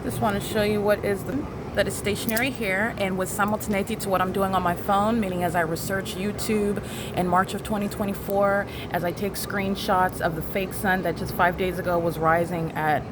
Just want to show you what is that is stationary here, and with simultaneity to what I'm doing on my phone, meaning as I research YouTube in March of 2024, as I take screenshots of the fake sun that just 5 days ago was rising at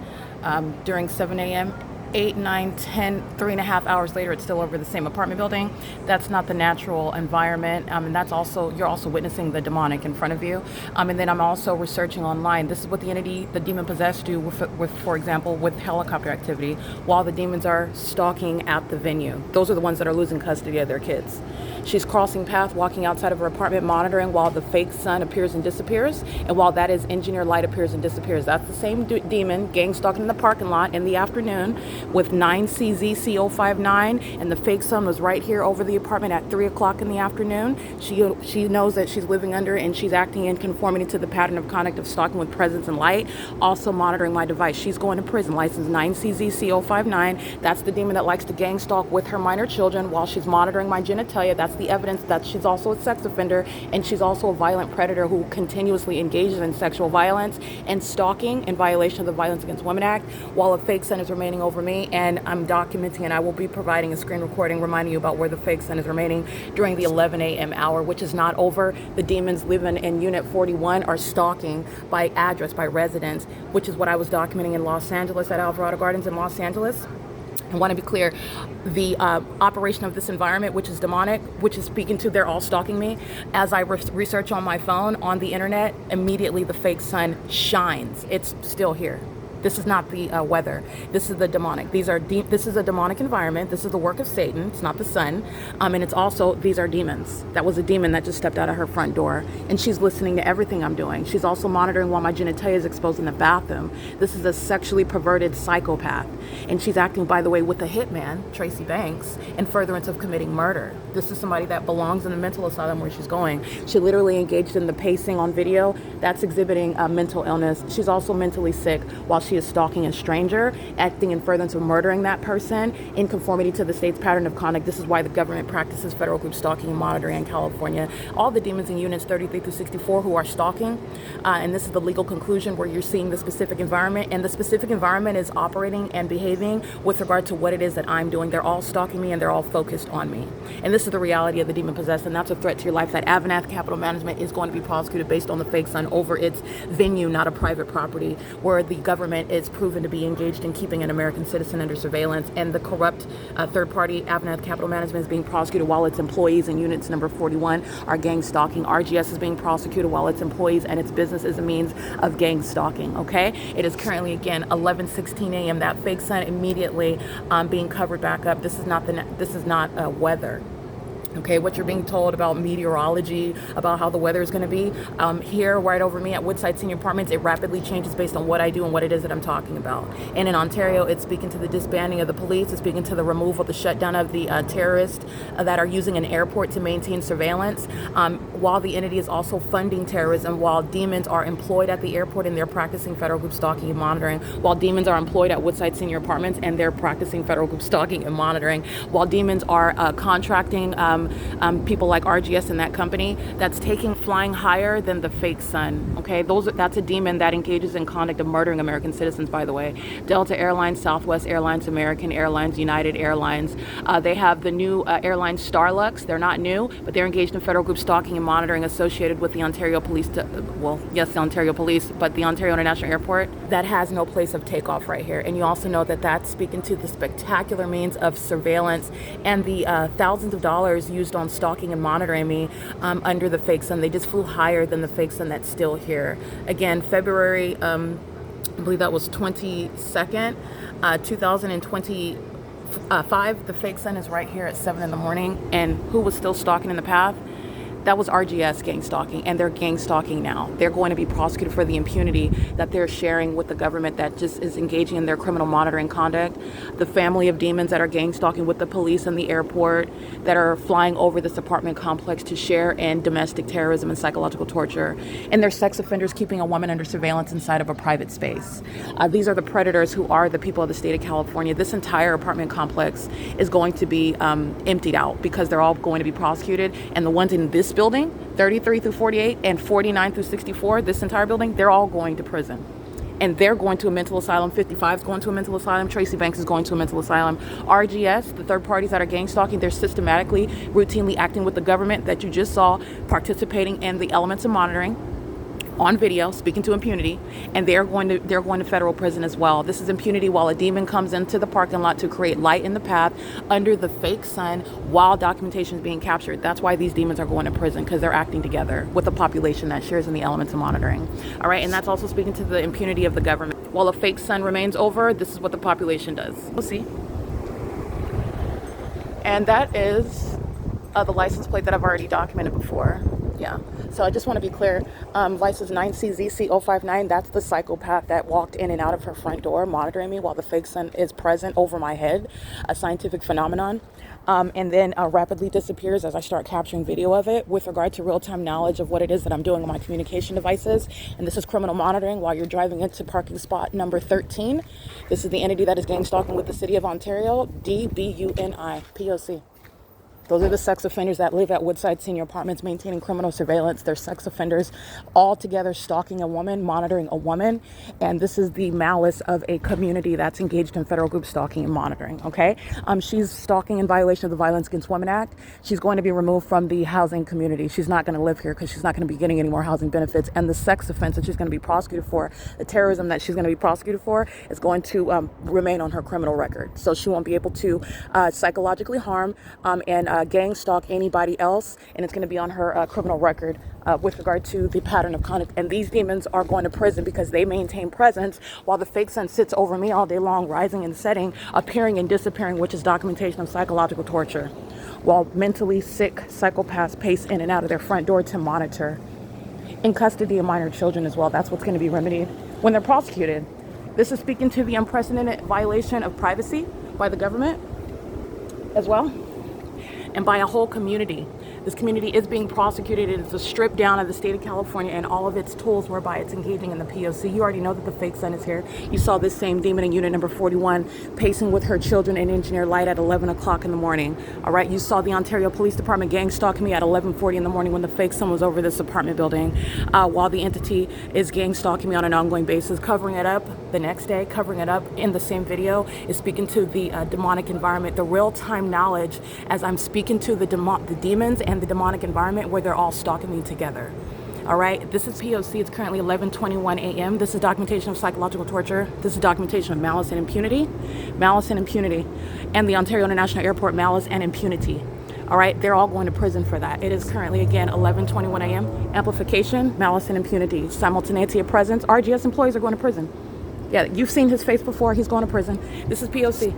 during 7 a.m. 8, 9, 10, 3.5 hours later, it's still over the same apartment building. That's not the natural environment. And that's also, you're also witnessing the demonic in front of you. And then I'm also researching online. This is what the entity, the demon possessed, do with, for example, with helicopter activity while the demons are stalking at the venue. Those are the ones that are losing custody of their kids. She's crossing path, walking outside of her apartment, monitoring while the fake sun appears and disappears, and while that is engineer light appears and disappears. That's the same demon gang stalking in the parking lot in the afternoon with 9CZCO59, and the fake sun was right here over the apartment at 3 o'clock in the afternoon. She knows that she's living under, and she's acting in conformity to the pattern of conduct of stalking with presence and light, also monitoring my device. She's going to prison, license 9CZCO59. That's the demon that likes to gang stalk with her minor children while she's monitoring my genitalia. That's the evidence that she's also a sex offender, and she's also a violent predator who continuously engages in sexual violence and stalking in violation of the Violence Against Women Act, while a fake sun is remaining over me. And I'm documenting, and I will be providing a screen recording reminding you about where the fake sun is remaining during the 11 a.m. hour, which is not over. The demons living in Unit 41 are stalking by address, by residence, which is what I was documenting in Los Angeles at Alvarado Gardens in Los Angeles. I want to be clear, the operation of this environment, which is demonic, which is speaking to, they're all stalking me. As I research on my phone, on the internet, immediately the fake sun shines. It's still here. This is not the weather. This is the demonic. This is a demonic environment. This is the work of Satan. It's not the sun. And it's also, these are demons. That was a demon that just stepped out of her front door. And she's listening to everything I'm doing. She's also monitoring while my genitalia is exposed in the bathroom. This is a sexually perverted psychopath. And she's acting, by the way, with a hitman, Tracy Banks, in furtherance of committing murder. This is somebody that belongs in the mental asylum where she's going. She literally engaged in the pacing on video. That's exhibiting mental illness. She's also mentally sick while she is stalking a stranger, acting in furtherance of murdering that person in conformity to the state's pattern of conduct. This is why the government practices federal group stalking and monitoring in California. All the demons in units 33 through 64 who are stalking, and this is the legal conclusion where you're seeing the specific environment, and the specific environment is operating and behaving with regard to what it is that I'm doing. They're all stalking me and they're all focused on me. And this is the reality of the demon possessed, and that's a threat to your life. That AVANATH Capital Management is going to be prosecuted based on the fake sun over its venue, not a private property, where the government is proven to be engaged in keeping an American citizen under surveillance, and the corrupt third party AVANATH Capital Management is being prosecuted while its employees in units number 41 are gang stalking. RGS is being prosecuted while its employees and its business is a means of gang stalking. Okay, it is currently again 11:16 a.m. That fake sun immediately being covered back up. This is not weather. Okay, what you're being told about meteorology, about how the weather is going to be, here right over me at Woodside Senior Apartments, it rapidly changes based on what I do and what it is that I'm talking about. And in Ontario, it's speaking to the disbanding of the police, it's speaking to the removal, the shutdown of the terrorists that are using an airport to maintain surveillance, while the entity is also funding terrorism, while demons are employed at the airport and they're practicing federal group stalking and monitoring, while demons are employed at Woodside Senior Apartments and they're practicing federal group stalking and monitoring, while demons are contracting people like RGS and that company that's flying higher than the fake sun. Okay, that's a demon that engages in conduct of murdering American citizens, by the way. Delta Airlines, Southwest Airlines, American Airlines, United Airlines. They have the new airline Starlux. They're not new, but they're engaged in federal group stalking and monitoring associated with the Ontario Police, the Ontario Police, but the Ontario International Airport that has no place of takeoff right here. And you also know that that's speaking to the spectacular means of surveillance and the thousands of dollars used on stalking and monitoring me under the fake sun. They just flew higher than the fake sun that's still here. Again, February, I believe that was 22nd, 2025. The fake sun is right here at 7 in the morning. And who was still stalking in the path? That was RGS gang stalking, and they're gang stalking now. They're going to be prosecuted for the impunity that they're sharing with the government that just is engaging in their criminal monitoring conduct. The family of demons that are gang stalking with the police and the airport, that are flying over this apartment complex to share in domestic terrorism and psychological torture. And they're sex offenders keeping a woman under surveillance inside of a private space. These are the predators who are the people of the state of California. This entire apartment complex is going to be emptied out because they're all going to be prosecuted. And the ones in this building, 33 through 48 and 49 through 64, this entire building, they're all going to prison. and they're going to a mental asylum. 55 is going to a mental asylum. Tracy Banks is going to a mental asylum. RGS, the third parties that are gang stalking, they're systematically, routinely acting with the government that you just saw, participating in the elements of monitoring on video, speaking to impunity, and they're going to federal prison as well. This is impunity while a demon comes into the parking lot to create light in the path under the fake sun while documentation is being captured. That's why these demons are going to prison, because they're acting together with the population that shares in the elements of monitoring. All right, and that's also speaking to the impunity of the government. While a fake sun remains over, this is what the population does. We'll see. And that is the license plate that I've already documented before. Yeah, so I just want to be clear, license 9CZC059, that's the psychopath that walked in and out of her front door monitoring me while the fake sun is present over my head, a scientific phenomenon, and then rapidly disappears as I start capturing video of it with regard to real-time knowledge of what it is that I'm doing on my communication devices. And this is criminal monitoring while you're driving into parking spot number 13. This is the entity that is gang stalking with the city of Ontario, DBUNI, P.O.C. Those are the sex offenders that live at Woodside Senior Apartments, maintaining criminal surveillance. They're sex offenders all together stalking a woman, monitoring a woman. And this is the malice of a community that's engaged in federal group stalking and monitoring, okay? She's stalking in violation of the Violence Against Women Act. She's going to be removed from the housing community. She's not going to live here because she's not going to be getting any more housing benefits. And the sex offense that she's going to be prosecuted for, the terrorism that she's going to be prosecuted for, is going to remain on her criminal record. So she won't be able to psychologically harm and gang stalk anybody else, and it's going to be on her criminal record with regard to the pattern of conduct. And these demons are going to prison because they maintain presence while the fake sun sits over me all day long, rising and setting, appearing and disappearing, which is documentation of psychological torture, while mentally sick psychopaths pace in and out of their front door to monitor. In custody of minor children as well, that's what's going to be remedied when they're prosecuted. This is speaking to the unprecedented violation of privacy by the government as well, and by a whole community. This community is being prosecuted. It is a strip down of the state of California and all of its tools whereby it's engaging in the P.O.C. You already know that the fake sun is here. You saw this same demon in unit number 41 pacing with her children in Engineer Light at 11 o'clock in the morning. All right, you saw the Ontario Police Department gang stalking me at 11:40 in the morning when the fake sun was over this apartment building, while the entity is gang stalking me on an ongoing basis, covering it up the next day, covering it up in the same video, is speaking to the demonic environment, the real-time knowledge as I'm speaking to the demons and the demonic environment where they're all stalking me together. All right, this is P.O.C. It's currently 11:21 a.m. This is documentation of psychological torture. This is documentation of malice and impunity, and the Ontario International Airport malice and impunity. All right, they're all going to prison for that. It is currently, again, 11:21 a.m. Amplification, malice and impunity, simultaneity of presence. RGS employees are going to prison. Yeah, you've seen his face before. He's going to prison. This is P.O.C.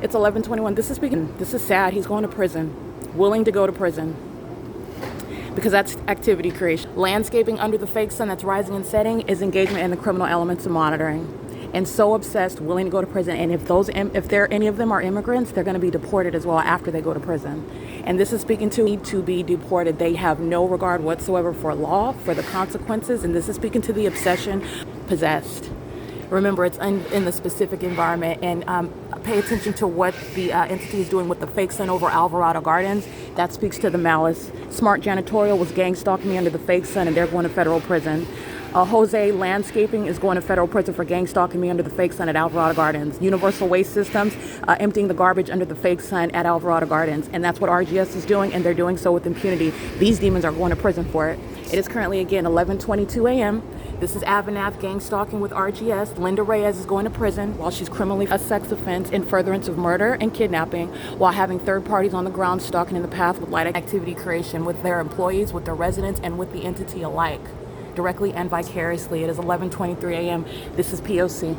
It's 11:21. This is speaking. This is sad. He's going to prison, willing to go to prison, because that's activity creation. Landscaping under the fake sun that's rising and setting is engagement in the criminal elements of monitoring. And so obsessed, willing to go to prison. And if any of them are immigrants, they're going to be deported as well after they go to prison. And this is speaking to need to be deported. They have no regard whatsoever for law, for the consequences. And this is speaking to the obsession, possessed. Remember, it's in the specific environment, and pay attention to what the entity is doing with the fake sun over Alvarado Gardens. That speaks to the malice. Smart Janitorial was gang stalking me under the fake sun, and they're going to federal prison. Jose Landscaping is going to federal prison for gang stalking me under the fake sun at Alvarado Gardens. Universal Waste Systems emptying the garbage under the fake sun at Alvarado Gardens. And that's what RGS is doing, and they're doing so with impunity. These demons are going to prison for it. It is currently, again, 11:22 a.m. This is AVANATH gang stalking with RGS. Linda Reyes is going to prison while she's criminally a sex offense in furtherance of murder and kidnapping, while having third parties on the ground stalking in the path with light activity creation with their employees, with their residents, and with the entity alike, directly and vicariously. It is 11:23 a.m. This is P.O.C.